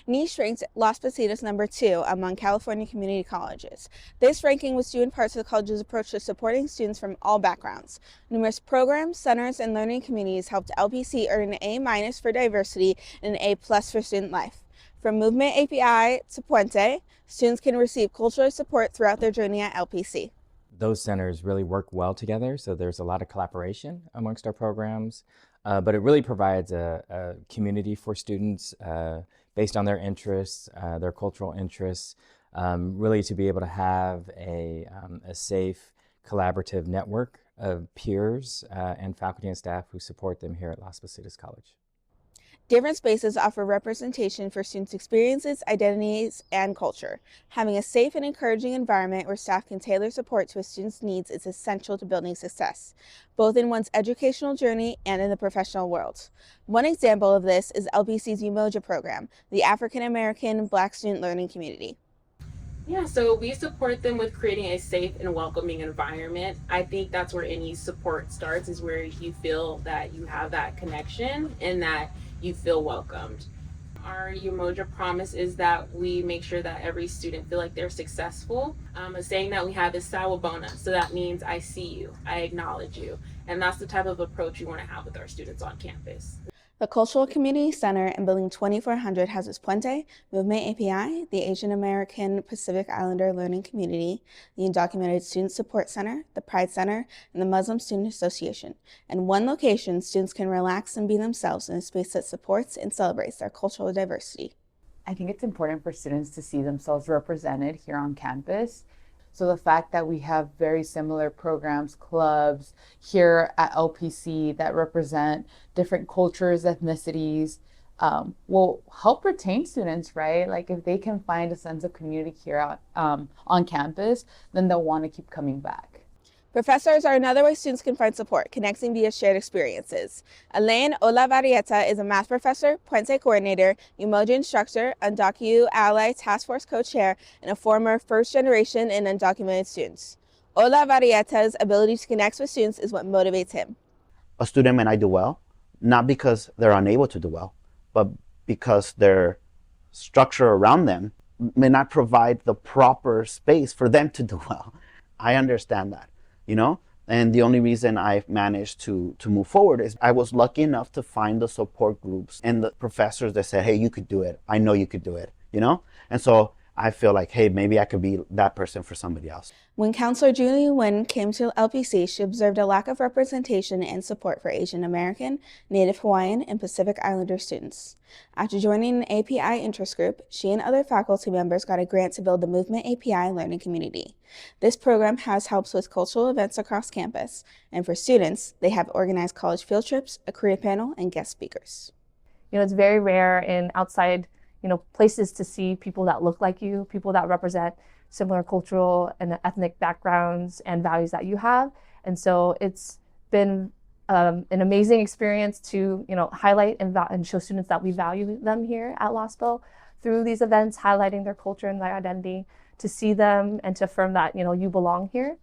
Niche ranked Las Positas #2 among California community colleges. This ranking was due in part to the college's approach to supporting students from all backgrounds. Numerous programs, centers, and learning communities helped LPC earn an A- for diversity and an A+ for student life. From Movement API to Puente, students can receive cultural support throughout their journey at LPC. Those centers really work well together, so there's a lot of collaboration amongst our programs, but it really provides a community for students based on their interests, their cultural interests, really to be able to have a safe, collaborative network of peers and faculty and staff who support them here at Las Positas College. Different spaces offer representation for students' experiences, identities, and culture. Having a safe and encouraging environment where staff can tailor support to a student's needs is essential to building success, both in one's educational journey and in the professional world. One example of this is LPC's UMOJA program, the African American Black Student Learning Community. Yeah, so we support them with creating a safe and welcoming environment. I think that's where any support starts, is where you feel that you have that connection and that you feel welcomed. Our Umoja promise is that we make sure that every student feel like they're successful. A saying that we have is Sawabona, so that means I see you, I acknowledge you. And that's the type of approach we want to have with our students on campus. The Cultural Community Center in Building 2400 houses Puente, Movement API, the Asian American Pacific Islander Learning Community, the Undocumented Student Support Center, the Pride Center, and the Muslim Student Association. In one location, students can relax and be themselves in a space that supports and celebrates their cultural diversity. I think it's important for students to see themselves represented here on campus. So the fact that we have very similar programs, clubs here at LPC that represent different cultures, ethnicities, will help retain students, right? Like if they can find a sense of community here on campus, then they'll want to keep coming back. Professors are another way students can find support, connecting via shared experiences. Elaine Olavarieta is a math professor, Puente coordinator, Umoja instructor, Undocu Ally Task Force co-chair, and a former first-generation and undocumented students. Olavarieta's ability to connect with students is what motivates him. A student may not do well, not because they're unable to do well, but because their structure around them may not provide the proper space for them to do well. I understand that. And the only reason I've managed to move forward is I was lucky enough to find the support groups and the professors that said, hey, you could do it. I know you could do it, And so I feel like, hey, maybe I could be that person for somebody else. When Counselor Julie Nguyen came to LPC, she observed a lack of representation and support for Asian American, Native Hawaiian, and Pacific Islander students. After joining an API interest group, she and other faculty members got a grant to build the Movement API learning community. This program has helps with cultural events across campus, and for students, they have organized college field trips, a career panel, and guest speakers. It's very rare in outside places to see people that look like you, people that represent similar cultural and ethnic backgrounds and values that you have. And so it's been an amazing experience to highlight and show students that we value them here at LOSPO through these events, highlighting their culture and their identity, to see them and to affirm that you belong here.